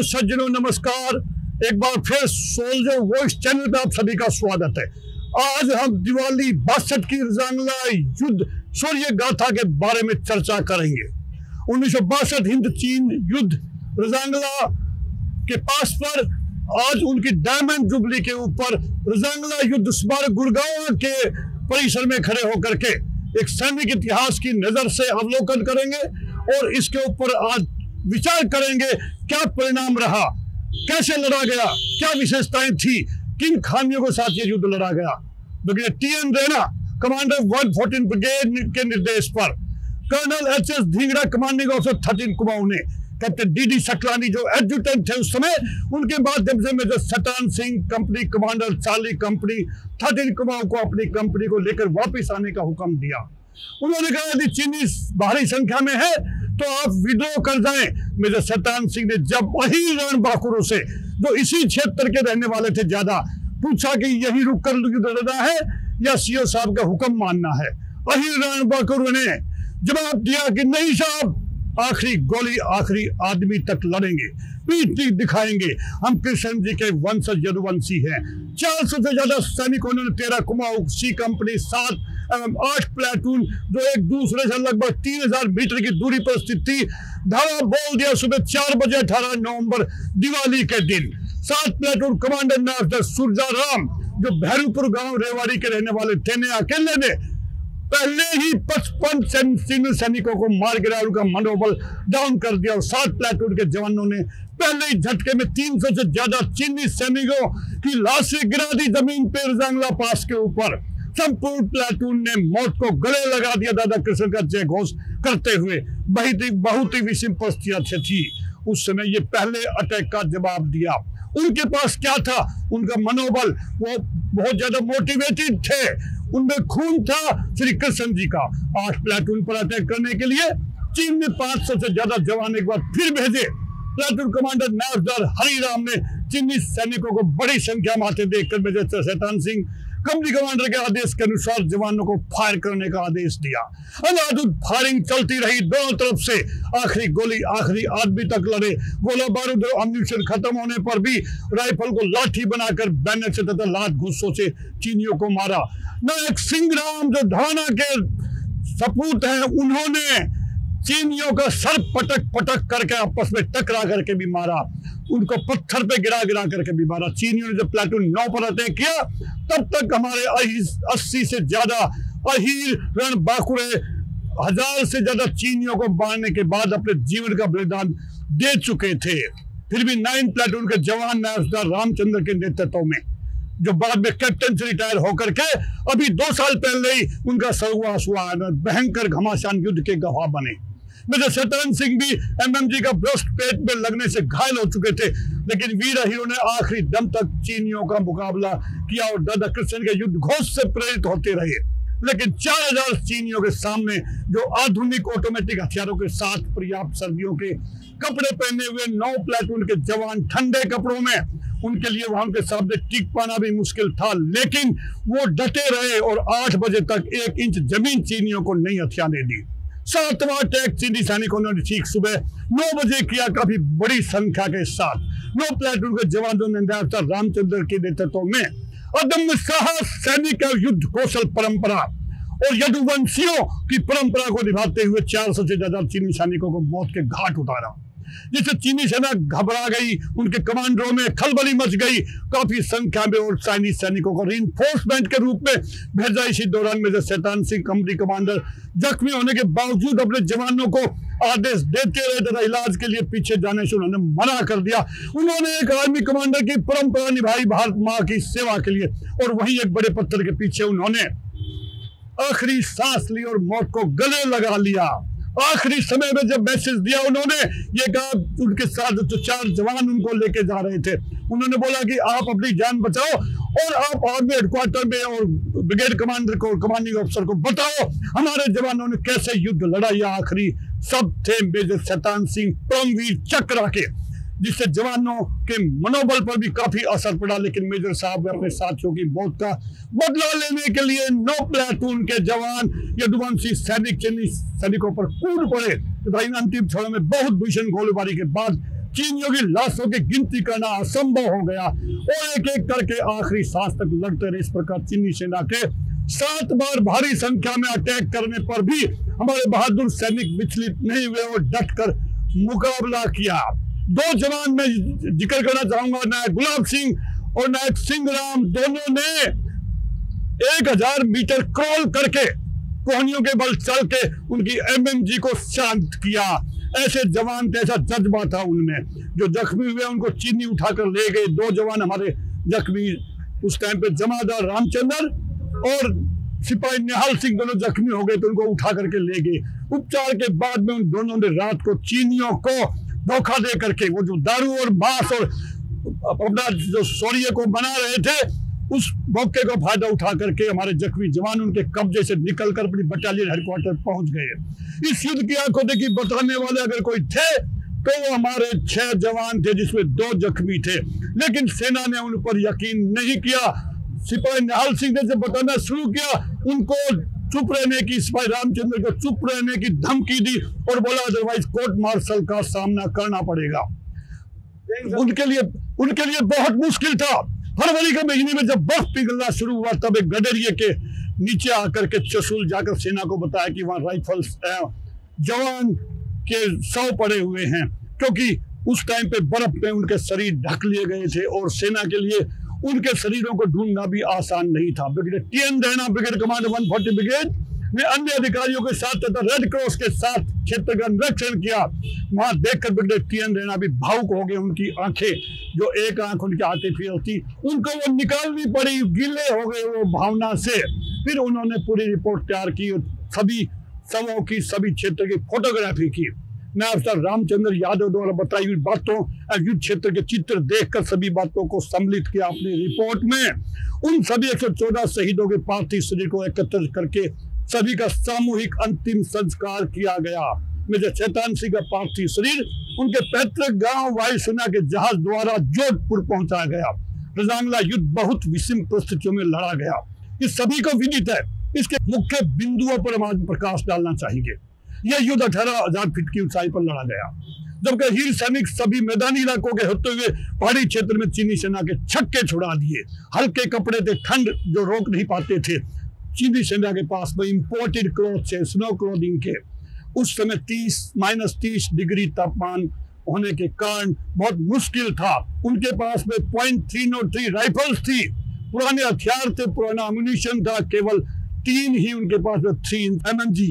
भाइयों सज्जनों नमस्कार। एक बार फिर सोल्जर वॉइस चैनल पे आप सभी का स्वागत है। आज हम दिवाली 62 की रजांगला युद्ध शौर्य गाथा के बारे में चर्चा करेंगे। 1962 हिंद चीन युद्ध रजांगला के पास पर आज उनकी डायमंड जुबली के ऊपर रजांगला युद्ध स्मारक गुड़गांव के परिसर में खड़े होकर के एक सैनिक इतिहास की नजर से अवलोकन करेंगे और इसके ऊपर आज विचार करेंगे क्या परिणाम रहा, कैसे लड़ा गया, क्या विशेषताएं थी, किन खामियों के साथ ये युद्ध लड़ा गया। Brigadier TN. Raina commander 114 brigade के निर्देश पर colonel HS. Dhingra commanding officer 13 Kumaon ने, कैप्टन डी.डी. सकलानी जो एडजुटेंट थे उस समय, उनके माध्यम से major Shaitan Singh company commander Charlie company 13 Kumaon को अपनी कंपनी को लेकर वापस आने का हुक्म दिया। उन्होंने कहा यदि चीनी भारी संख्या में है तो आप विद्रोह कर जाएं। मेजर सतान सिंह ने जब वही रणबांकुरों से जो इसी क्षेत्र के रहने वाले थे ज्यादा पूछा कि यही रुक कर लड़ना है या सीओ साहब का हुक्म मानना है, वही रणबांकुरों ने जवाब दिया कि नहीं साहब, आखिरी गोली आखिरी आदमी तक लड़ेंगे, पीठ दिखाएंगे। हम कृष्ण जी के वंशज यदुवंशी हैं। 400 से ज्यादा सैनिकों ने 13 कुमाऊं सी कंपनी 7 एवं 8 प्लेटून जो एक दूसरे से लगभग 3000 मीटर की दूरी पर स्थित थी, धावा बोल दिया सुबह 4 बजे 18 नवंबर दिवाली के दिन। 7 प्लेटून कमांडर नायक सुरजा राम जो भैरूपुर गांव रेवाड़ी के रहने वाले थे ने अकेले ने पहले ही 55 सैनिकों को मार गिरा, उनका मनोबल डाउन कर दिया। और 7 प्लेटून के जवानों ने पहले ही झटके में 300 से ज्यादा चीनी सैनिकों की लाशें गिरा दी जमीन पे रजांगला पास के ऊपर। संपूर्ण प्लेटून ने मौत को गले लगा दिया दादा कृष्ण का जय घोष करते हुए। बहुत ही विषम परिस्थितियां थी उस समय। ये पहले अटैक का जवाब दिया। उनके पास क्या था, उनका मनोबल, वो बहुत ज्यादा मोटिवेटेड थे, उनमें खून था श्री कृष्ण जी का। 8 प्लेटून पर अटैक करने के लिए चीन ने 500 से ज्यादा जवान एक बार फिर भेजे। प्लेटून कमांडर नायकदार हरिराम ने चीनी सैनिकों को बड़ी संख्या में आते देखकर मेजर सैतान सिंह कंपनी कमांडर के आदेश के अनुसार जवानों को फायर करने का आदेश दिया। अंधाधुंध फायरिंग चलती रही दोनों तरफ से, आखिरी गोली आखिरी आदमी तक लड़े। गोला बारूद और अम्यूनिशन खत्म होने पर भी राइफल को लाठी बनाकर बैनर से तथा लात घुस्सों से चीनियों को मारा। नायक सिंहराम जो धाना के सपूत हैं, उन्होंने चीनियों का सर पटक पटक करके आपस में टकरा करके भी मारा, उनको पत्थर पे गिरा गिरा करके भी मारा। चीनियों ने जब प्लेटून 9 पर अटैक किया तब तक हमारे 80 से ज्यादा अहीर रणबांकुरे 1000 से ज्यादा चीनियों को मारने के बाद अपने जीवन का बलिदान दे चुके थे। फिर भी 9 प्लेटून के जवान नायकदार रामचंद्र के नेतृत्व में, जो बाद में कैप्टन से रिटायर होकर के अभी 2 साल पहले ही उनका सर्वनाश हुआ, भयंकर घमासान युद्ध के गवाह बने। मेजर सतान सिंह भी एमएमजी का ब्रस्ट पेट में लगने से घायल हो चुके थे, लेकिन वीर हीरो ने आखिरी दम तक चीनियों का मुकाबला किया और दादा कृष्ण के युद्ध घोष से प्रेरित होते रहे। लेकिन 4000 चीनियों के सामने जो आधुनिक ऑटोमेटिक हथियारों के साथ पर्याप्त सर्दियों के कपड़े पहने हुए 9 प्लेटून के जवान ठंडे कपड़ों में, उनके लिए वहां के सामने टिक पाना भी मुश्किल था। लेकिन वो डटे रहे और 8 बजे तक 1 इंच जमीन चीनियों को नहीं हथियाने दी। 7वां अटैक चीनी सैनिकों ने ठीक सुबह 9 बजे किया, काफी बड़ी संख्या के साथ। 9 प्लेटून के जवानों ने नायकदार रामचंद्र के नेतृत्व में अदम्य साहस, सैनिक युद्ध कौशल परंपरा और यदुवंशियों की परंपरा को निभाते हुए 400 से ज्यादा चीनी सैनिकों को मौत के घाट उतारा, जिससे चीनी सेना घबरा गई, उनके कमांडरों में खलबली मच गई। काफी संख्या में और चाइनीज सैनिकों को रिइंफोर्समेंट के रूप में भेजा। इसी दौरान मेजर सैतान सिंह कंपनी कमांडर जख्मी होने के बावजूद अपने जवानों को आदेश देते रहे तथा इलाज के लिए पीछे जाने से उन्होंने मना कर दिया। उन्होंने एक आर्मी कमांडर की परंपरा निभाई भारत माँ की सेवा के लिए, और वहीं एक बड़े पत्थर के पीछे उन्होंने आखिरी सांस ली और मौत को गले लगा लिया। आखिरी समय में जब मैसेज दिया, उन्होंने ये कहा, उनके साथ जो 4 जवान उनको लेके जा रहे थे, उन्होंने बोला कि आप अपनी जान बचाओ और आप आर्मी हेडक्वार्टर में और ब्रिगेड कमांडर को, कमांडिंग अफसर को बताओ हमारे जवानों ने कैसे युद्ध लड़ा। या आखिरी सब थे मेजर सैतान सिंह परमवीर चक्र के, जिससे जवानों के मनोबल पर भी काफी असर पड़ा। लेकिन मेजर साहब अपने साथियों की मौत का बदला लेने के लिए 9 प्लेटून के जवान यदुवंशी सैनिक चीनी सैनिकों पर कूद पड़े तथा इन अंतिम क्षणों में बहुत भीषण गोलीबारी के बाद चीनियों की लाशों की गिनती करना असंभव हो गया और एक एक करके आखिरी सांस तक लड़ते रहे। इस प्रकार चीनी सेना के 7 बार भारी संख्या में अटैक करने पर भी हमारे बहादुर सैनिक विचलित नहीं हुए और डटकर मुकाबला किया। 2 जवान में जिक्र करना चाहूंगा, नायक गुलाब सिंह और नायक सिंहराम, दोनों ने 1000 मीटर क्रॉल करके कोहनियों के बल चल के उनकी एमएमजी को शांत किया। ऐसे जवान थे, ऐसा जज्बा था उनमें। जो जख्मी हुए उनको चीनी उठाकर ले गए। 2 जवान हमारे जख्मी उस टाइम पे जमादार रामचंद्र और सिपाही निहाल सिंह दोनों जख्मी हो गए, तो उनको उठा करके ले गए। उपचार के बाद में उन दोनों ने रात को चीनियों को धोखा दे करके वो जो दारू और मांस और अपना जो शौर्य को बना रहे थे, उस मौके का फायदा उठा करके हमारे जख्मी जवान उनके कब्जे से निकलकर अपनी बटालियन हेडक्वार्टर पहुंच गए। इस युद्ध की आंखों देखी बताने वाले अगर कोई थे तो वो हमारे 6 जवान थे, जिसमें 2 जख्मी थे, लेकिन सेना ने उन पर यकीन नहीं किया। सिपाही निहाल सिंह ने जब बताना शुरू किया, उनको चुप रहने की, सिपाही रामचंद्र को चुप रहने की धमकी दी और बोला अदरवाइज कोर्ट मार्शल का सामना करना पड़ेगा। उनके लिए बहुत मुश्किल था। फरवरी के महीने में जब बर्फ पिघलना शुरू हुआ, तब एक गडरिये के नीचे आकर के चसूल जाकर सेना को बताया कि वहां राइफल्स जवान के 100 पड़े हुए हैं, क्योंकि उस टाइम पे बर्फ में उनके शरीर ढक लिए गए थे और सेना के लिए उनके शरीरों को ढूंढना भी आसान नहीं था। Brigadier TN Raina, brigade commander 140 brigade ने अन्य अधिकारियों के साथ तथा रेड क्रॉस के साथ क्षेत्र का निरीक्षण किया। वहां देखकर ब्रिगेडियर टीएन रैना भी भावुक हो गए। उनकी आंखें, जो एक आंख उनकी आर्टिफिशियल थी, उनको वो निकालनी पड़ी, गीले हो गए वो भावना से। फिर उन्होंने पूरी रिपोर्ट तैयार की और सभी शवों की, सभी क्षेत्र की फोटोग्राफी की। मैं अफसर रामचंद्र यादव द्वारा बताई हुई बातों, युद्ध क्षेत्र के चित्र देखकर सभी बातों को सम्मिलित किया अपनी रिपोर्ट में। उन सभी 114 शहीदों के पार्थिव शरीर को एकत्रित करके सभी का सामूहिक अंतिम संस्कार किया गया। मेजर चैतन सिंह का पार्थिव शरीर उनके पैतृक गांव वायुसेना के जहाज द्वारा जोधपुर पहुंचाया गया। रजांगला युद्ध बहुत विषम परिस्थितियों में लड़ा गया, ये सभी को विदित है। इसके मुख्य बिंदुओं पर हम आज प्रकाश डालना चाहेंगे। यह युद्ध 18,000 फीट की ऊंचाई पर लड़ा गया, जबकि हीर सैनिक सभी मैदानी इलाकों के होते हुए पहाड़ी क्षेत्र में चीनी सेना के छक्के छुड़ा दिए। हल्के कपड़े थे, ठंड जो रोक नहीं पाते थे। चीनी सेना के पास में इंपोर्टेड क्लॉथ थे, स्नो क्लोथिंग के। उस समय -30 डिग्री तापमान होने के कारण बहुत मुश्किल था। उनके पास में .303 राइफल्स थी, पुराने हथियार थे, पुराना अम्यूनिशन था। केवल 3 ही उनके पास में 3 MMG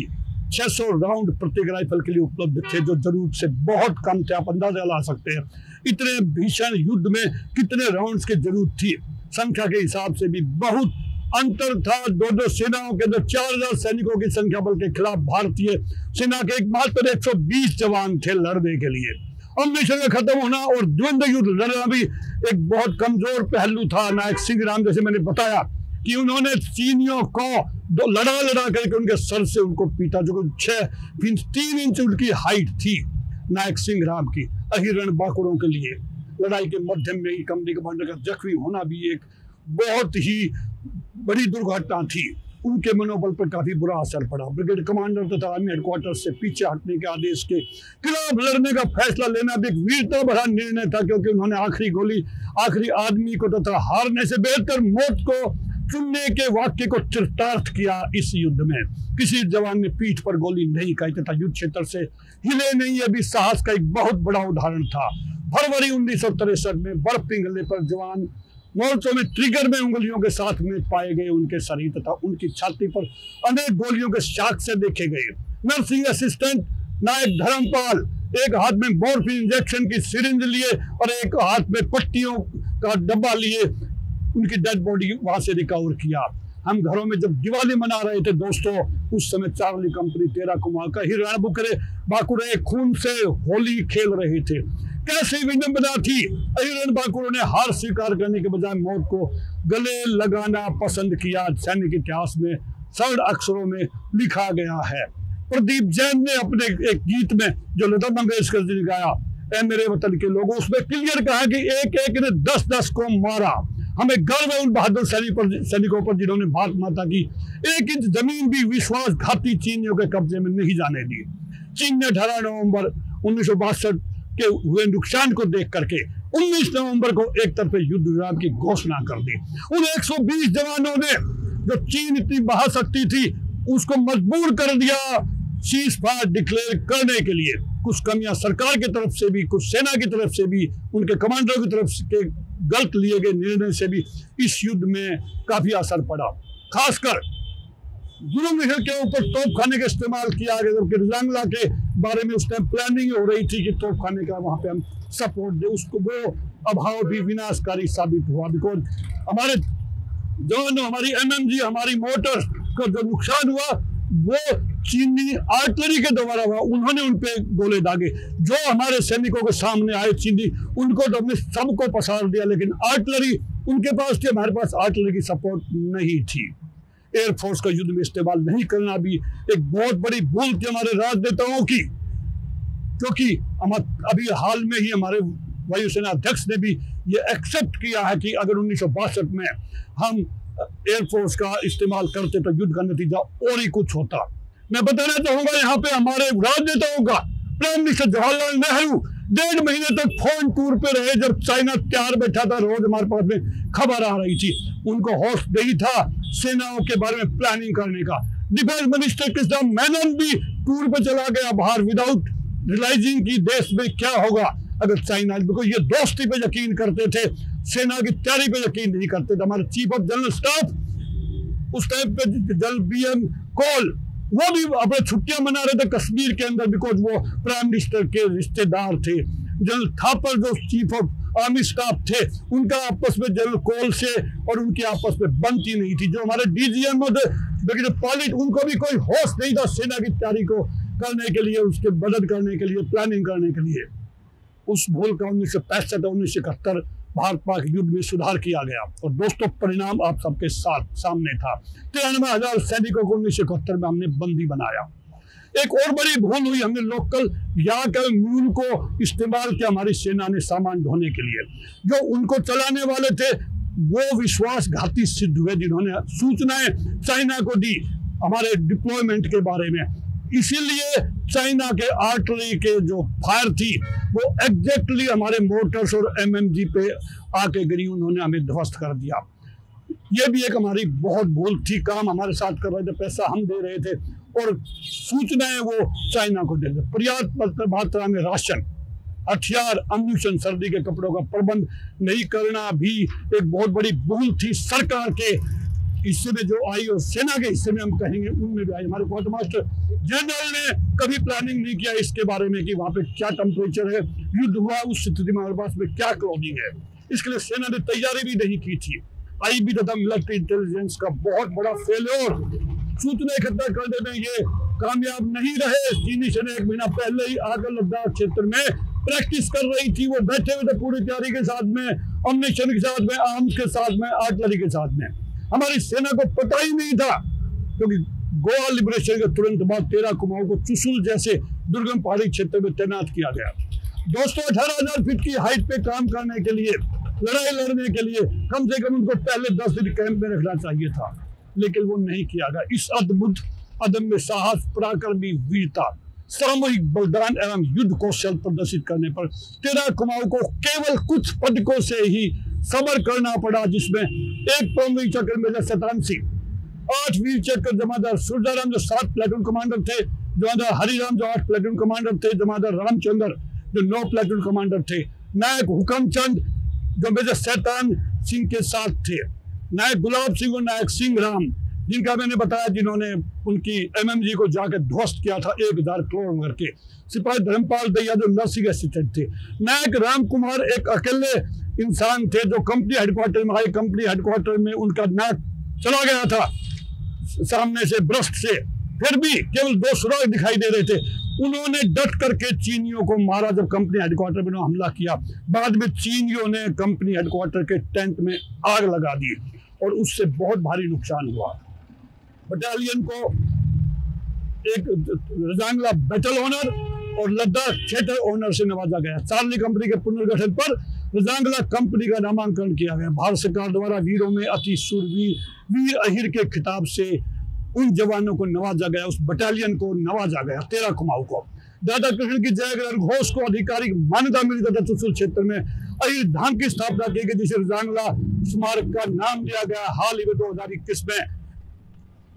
600 राउंड प्रत्येक राइफल के लिए उपलब्ध थे, जो जरूरत से बहुत कम थे। आप अंदाजा ला सकते हैं इतने भीषण युद्ध में कितने राउंड्स की जरूरत थी। संख्या के हिसाब से भी बहुत अंतर था। दोनों सेनाओं के अंदर 4000 सैनिकों की संख्या बल के खिलाफ भारतीय सेना के एकमात्र 120 जवान थे लड़ने के लिए। अम्बिशन खत्म होना और द्वंद्व युद्ध लड़ना भी एक बहुत कमजोर पहलू था। नायक सिंहराम, जैसे मैंने बताया कि उन्होंने चीनियों को लड़ा करके उनके सर से उनको पीटा, जो 6 फीट 3 इंच उनकी हाइट थी नायक सिंहराम की। अहिरण बाकुड़ों के लिए लड़ाई के मध्यम में ही कंपनी कमांडर का जख्मी होना भी एक बहुत ही बड़ी दुर्घटना थी। उनके मनोबल पर काफी बुरा असर पड़ा। ब्रिगेड कमांडर तथा आर्मी हेडक्वार्टर से पीछे हटने के आदेश के खिलाफ लड़ने का फैसला लेना भी एक वीरता भरा निर्णय था, क्योंकि उन्होंने आखिरी गोली आखिरी आदमी को तथा हारने से बेहतर मौत को चुनने के वाक्य को चरितार्थ किया। इस युद्ध में किसी जवान ने पीठ पर गोली नहीं खाई तथा युद्ध क्षेत्र से हिले नहीं। यह भी साहस का एक बहुत बड़ा उदाहरण था। फरवरी 1963 में बर्फ पिघलने पर जवान मोर्चों में ट्रिगर में उंगलियों के साथ में पाए गए। उनके शरीर तथा उनकी छाती पर अनेक गोलियों के शाख से देखे गए। नर्सिंग असिस्टेंट नायक धर्मपाल एक हाथ में मॉर्फिन इंजेक्शन की सिरिंज लिए और एक हाथ में पट्टियों का डब्बा लिए उनकी डेड बॉडी वहां से रिकवर किया। हम घरों में जब दिवाली मना रहे थे दोस्तों, उस समय चार्ली कंपनी 13 कुमार का हिरण बुकरे बाकुरे खून से होली खेल रहे थे। कैसी विडंबना थी। हिरण बाकुरों ने हार स्वीकार करने के बजाय मौत को गले लगाना पसंद किया। सैनिक इतिहास में स्वर्ण अक्षरों में लिखा गया है। प्रदीप जैन ने अपने एक गीत में जो लता मंगेशकर जी ने गाया, ऐ मेरे वतन के लोगों, उसमें क्लियर कहा कि एक एक ने 10-10 को मारा। हमें गर्व है उन बहादुर सैनिकों पर जिन्होंने भारत माता की 1 इंच जमीन भी विश्वासघाती चीनियों के कब्जे में नहीं जाने दी। चीन ने 18 नवंबर 1962 के हुए नुकसान को देख करके 19 नवंबर को एक तरफ युद्ध विराम की घोषणा कर दी। उन 120 जवानों ने, जो चीन इतनी महाशक्ति थी, उसको मजबूर कर दिया सीज फायर डिक्लेयर करने के लिए। कुछ कमियां सरकार की तरफ से भी, कुछ सेना की तरफ से भी, उनके कमांडरों की तरफ से गलत लिए गए निर्णय से भी इस युद्ध में काफी असर पड़ा। खासकर जुलूम के ऊपर तोपखाने का इस्तेमाल किया गया, जबकि रजांगला के बारे में उस टाइम प्लानिंग हो रही थी कि तोपखाने का वहां पे हम सपोर्ट दे, उसको वो अभाव भी विनाशकारी साबित हुआ। बिकॉज हमारे जवानों, हमारी एमएमजी, हमारी मोटर्स का जो नुकसान हुआ वो चीनी आर्टिलरी के द्वारा हुआ। उन्होंने उन पे गोले दागे, जो हमारे सैनिकों के सामने आए चीनी, उनको तो हमने सबको पसार दिया, लेकिन आर्टिलरी उनके पास थी, हमारे पास आर्टिलरी की सपोर्ट नहीं थी। एयरफोर्स का युद्ध में इस्तेमाल नहीं करना भी एक बहुत बड़ी भूल थी हमारे राजनेताओं की, क्योंकि हम अभी हाल में ही हमारे वायुसेना अध्यक्ष ने भी ये एक्सेप्ट किया है कि अगर 1962 में हम एयरफोर्स का इस्तेमाल करते तो युद्ध का नतीजा और ही कुछ होता। मैं बताना चाहूंगा यहाँ पे हमारे राजनेताओं का, प्राइम मिनिस्टर जवाहरलाल नेहरू 1.5 महीने तक फोन टूर पे रहे, जब चाइना तैयार बैठा था, रोज हमारे पास में खबर आ रही थी। उनको होश नहीं था सेनाओं के बारे में प्लानिंग करने का। डिफेंस मिनिस्टर कृष्णा मेनन भी टूर पे चला गया बाहर, विदाउट रियलाइजिंग कि देश में क्या होगा अगर चाइना, बिकॉज ये दोस्ती पे यकीन करते थे, सेना की तैयारी पे यकीन नहीं करते थे। हमारे चीफ ऑफ जनरल स्टाफ उस टाइम पे जनरल BM कोल, वो भी अपने छुट्टियां मना रहे थे कश्मीर के अंदर, बिकॉज वो प्राइम मिनिस्टर के रिश्तेदार थे। जनरल थापर जो चीफ ऑफ आर्मी स्टाफ थे, उनका आपस में जनरल कोल से और उनकी आपस में बनती नहीं थी। जो हमारे DGM पायलट, उनको भी कोई होश नहीं था सेना की तैयारी को करने के लिए, उसके मदद करने के लिए, प्लानिंग करने के लिए। उस भूल का 1965 और 1971 भारत पाक युद्ध में सुधार किया गया, और दोस्तों परिणाम आप सबके सामने था। 93,000 सैनिकों को 1971 में हमने बंदी बनाया। एक और बड़ी भूल हुई, हमने लोकल या म्यूल को इस्तेमाल किया हमारी सेना ने सामान ढोने के लिए। जो उनको चलाने वाले थे वो विश्वासघाती सिद्ध हुए, जिन्होंने सूचनाएं चाइना को दी हमारे डिप्लॉयमेंट के बारे में। इसीलिए चाइना के आर्टिलरी के जो फायर थी वो एग्जैक्टली हमारे मोटर्स और MMG पे आके गिरी, उन्होंने हमें ध्वस्त कर दिया। ये भी एक हमारी बहुत भूल थी। काम हमारे साथ कर रहे थे, पैसा हम दे रहे थे और सूचनाएं वो चाइना को दे रहे थे। पर्याप्त मात्रा में राशन, हथियार, अम्यूनिशन, सर्दी के कपड़ों का प्रबंध नहीं करना भी एक बहुत बड़ी भूल थी। सरकार के हिस्से में जो आई और सेना के हिस्से में हम कहेंगे उनमें भी आई। हमारे क्वार्टर मास्टर जनरल ने कभी प्लानिंग नहीं किया इसके बारे में कि वहाँ पे क्या टेम्परेचर है, युद्ध हुआ उस स्थिति में हमारे पास में क्या क्लोथिंग है। इसके लिए सेना ने तैयारी भी नहीं की थी। IB तथा मिलिट्री इंटेलिजेंस का बहुत बड़ा फेलियर, सूचना इकट्ठा करने में ये कामयाब नहीं रहे। चीनी सेना 1 महीना पहले ही आकर लद्दाख क्षेत्र में प्रैक्टिस कर रही थी। वो बैठे हुए थे पूरी तैयारी के साथ में, अम्यूनिशन के साथ में, आर्म्स के साथ में, आर्टिलरी के साथ में। हमारी सेना को पता ही नहीं था, क्योंकि गोवा लिबरेशन के तुरंत बाद 13 कुमाऊं को चुशुल जैसे दुर्गम पहाड़ी क्षेत्र में तैनात किया गया। दोस्तों 18,000 फीट की हाइट पे काम करने के लिए, लड़ाई लड़ने के लिए कम से कम उनको पहले 10 दिन कैंप में रखना चाहिए था, लेकिन वो नहीं किया गया। इस अद्भुत अदम्य साहस, पराक्रमी वीरता, सामूहिक बलिदान एवं युद्ध कौशल प्रदर्शित करने पर 13 कुमाऊं को केवल कुछ पदकों से ही सबर करना पड़ा, जिसमें 1 परमवीर चक्र मेजर शतान सिंह, 8 वीर चक्र जमादार सूरजाराम जो 7 प्लेटून कमांडर थे, जमादार हरिराम जो 8 प्लेटून कमांडर थे, जमादार रामचंद्र जो 9 प्लेटून कमांडर थे, नायक हुकमचंद जो मेजर शैतान सिंह के साथ थे, नायक गुलाब सिंह और नायक सिंह राम जिनका मैंने बताया, जिन्होंने उनकी MMG को जाकर ध्वस्त किया था 1000 करोड़ करके, सिपाही धर्मपाल दैया जो नर्सिंग असिस्टेंट थे, नायक राम कुमार एक अकेले इंसान थे जो कंपनी हेडक्वार्टर में आए। कंपनी हेडक्वार्टर में उनका नाक चला गया था सामने से, ब्रस्ट से, फिर भी केवल 2 सुराग दिखाई दे रहे थे। उन्होंने डट करके चीनियों को मारा जब कंपनी हेडक्वार्टर में हमला किया। बाद में चीनियों ने कंपनी हेडक्वार्टर के टेंट में आग लगा दी और उससे बहुत भारी नुकसान हुआ। बटालियन को एक रजांगला बैटल ऑनर और लद्दाख थिएटर ऑनर से नवाजा गया। चार्ली कंपनी के पुनर्गठन पर रजांगला कंपनी का नामांकन किया गया। भारत सरकार द्वारा वीरों में अति शूरवीर, वीर अहिर के खिताब से उन जवानों को नवाजा गया, उस बटालियन को नवाजा गया 13 कुमाऊं को। दादा कृष्ण की जय घोष को आधिकारिक मान्यता मिली तथा त्रिशूल क्षेत्र में अहिर धाम की स्थापना की गई, जिसे रजांगला स्मारक का नाम दिया गया। हाल ही में 2021 में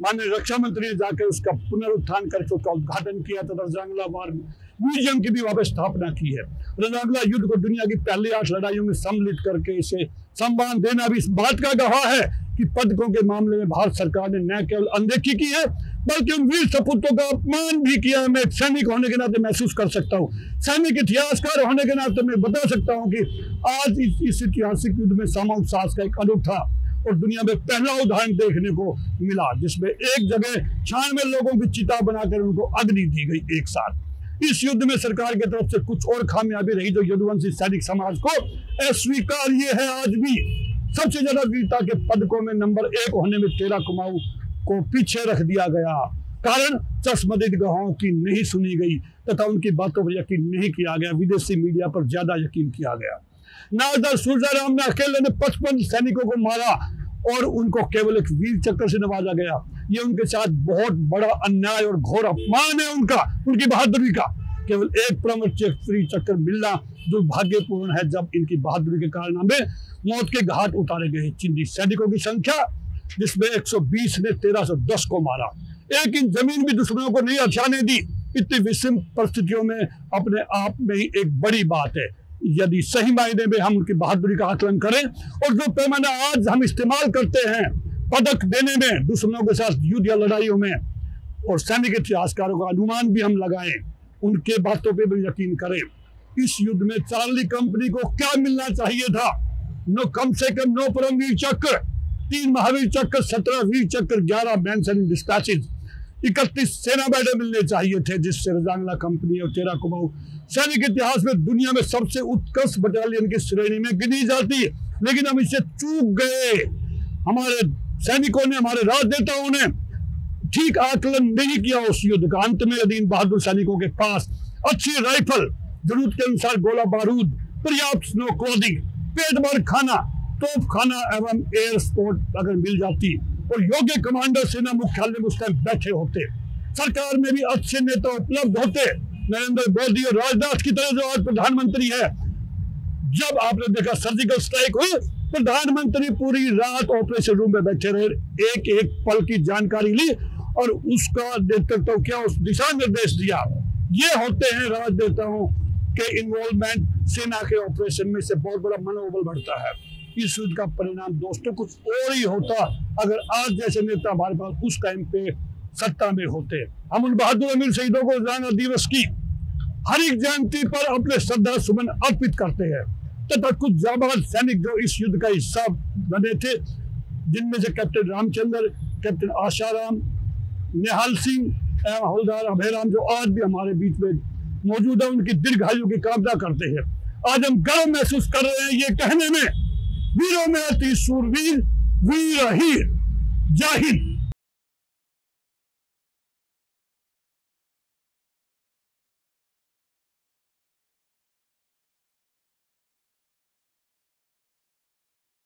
माननीय रक्षा मंत्री ने जाकर उसका पुनरुत्थान करके उसका उद्घाटन किया तथा रजांगला वार म्यूजियम की भी वहां पर स्थापना की है। रजांगला युद्ध को दुनिया की पहली 8 लड़ाइयों में सम्मिलित करके इसे सम्मान देना भी इस बात का गवाह है कि पदकों के मामले में भारत सरकार ने न केवल अनदेखी की है बल्कि उन वीर सपूतों का अपमान भी किया है। मैं एक सैनिक होने के नाते महसूस कर सकता हूँ, सैनिक इतिहासकार होने के नाते मैं बता सकता हूँ कि आज इस ऐतिहासिक युद्ध में सामूहिक साहस का एक अनूठा और दुनिया में पहला उदाहरण देखने को मिला, जिसमें एक जगह 96 लोगों की चिता बनाकर उनको अग्नि दी गई एक साथ। इस युद्ध में सरकार की तरफ से कुछ और खामियाबी रही जो यदुवंशी सैनिक समाज को अस्वीकार्य है। आज भी सबसे ज्यादा वीरता के पदकों में नंबर 1 होने में तेरा कुमाऊं को पीछे रख दिया गया। कारण चश्मदीद गवाहों की नहीं सुनी गई तथा उनकी बातों पर यकीन नहीं किया गया, विदेशी मीडिया पर ज्यादा यकीन किया गया। नाजर सूरजाराम ने अकेले ने 55 सैनिकों को मारा और उनको केवल एक वीर चक्र से नवाजा गया। ये उनके साथ बहुत बड़ा अन्याय और घोर अपमान है उनकी बहादुरी का। केवल एक वीर चक्र मिलना दुर्भाग्यपूर्ण है जब इनकी बहादुरी के कारनामे मौत के घाट उतारे गए। चिंदी सैनिकों की संख्या जिसमें 120 ने 1310 को मारा। एक इंच जमीन भी दुश्मनों को नहीं हथियाने दी। इतनी विषम परिस्थितियों में अपने आप में ही एक बड़ी बात है यदि सही मायने में हम उनकी बहादुरी का आकलन करें और जो पैमाना आज हम इस्तेमाल करते हैं पदक देने में दुश्मनों के साथ युद्ध या लड़ाइयों में, और सैनिक इतिहासकारों का अनुमान भी हम लगाएं, उनके बातों पे भी यकीन करें। इस युद्ध में चार्ली कंपनी को क्या मिलना चाहिए था? कम से कम 9 परमवीर चक्र, 3 महावीर चक्र, 17 वीर चक्र, 11 मैन डिस्पैचेज, 31 सेना बैडे मिलने चाहिए थे, जिससे रजांगला कंपनी और तेरा कुमाऊं सैनिक इतिहास में दुनिया में सबसे उत्कृष्ट बटालियन की श्रेणी में गिनी जाती है। लेकिन हम इससे चूक गए। हमारे सैनिकों ने, हमारे राजनेताओं ने ठीक आकलन नहीं किया उस युद्ध का। अंत में यदि इन बहादुर सैनिकों के पास अच्छी राइफल, जरूरत के अनुसार गोला बारूद, पर्याप्त स्नो क्लोथिंग, पेट भर खाना, तोप खाना एवं एयर सपोर्ट अगर मिल जाती और योग्य कमांडर सेना मुख्यालय में उस टाइम बैठे होते, सरकार में भी अच्छे नेता उपलब्ध होते, नरेंद्र मोदी और राजनाथ की तरह जो आज प्रधानमंत्री है। जब आपने देखा सर्जिकल स्ट्राइक हुई, प्रधानमंत्री पूरी रात ऑपरेशन रूम में बैठे रहे, एक एक पल की जानकारी ली और उसका नेतृत्व किया, उस दिशा निर्देश दिया। ये होते हैं राजनेताओं के इन्वॉल्वमेंट। सेना के ऑपरेशन में से बहुत बड़ा मनोबल बढ़ता है। इस युद्ध का परिणाम दोस्तों कुछ और ही होता अगर आज जैसे नेता हमारे पास उस टाइम पे सत्ता में होते। हम उन बहादुर अमीर शहीदों को रजांगला दिवस की हर एक जयंती पर अपने श्रद्धा सुमन अर्पित करते हैं तथा कुछ जाबाज सैनिक जो इस युद्ध का हिस्सा बने थे, जिनमें से कैप्टन रामचंद्र, कैप्टन आशाराम, निहाल सिंह एवं हवलदार अभयराम जो आज भी हमारे बीच में मौजूद है, उनकी दीर्घायु की कामना करते हैं। आज हम गर्व महसूस कर रहे हैं ये कहने में, वीरों में अति शूरवीर वीर हीर। जय हिंद।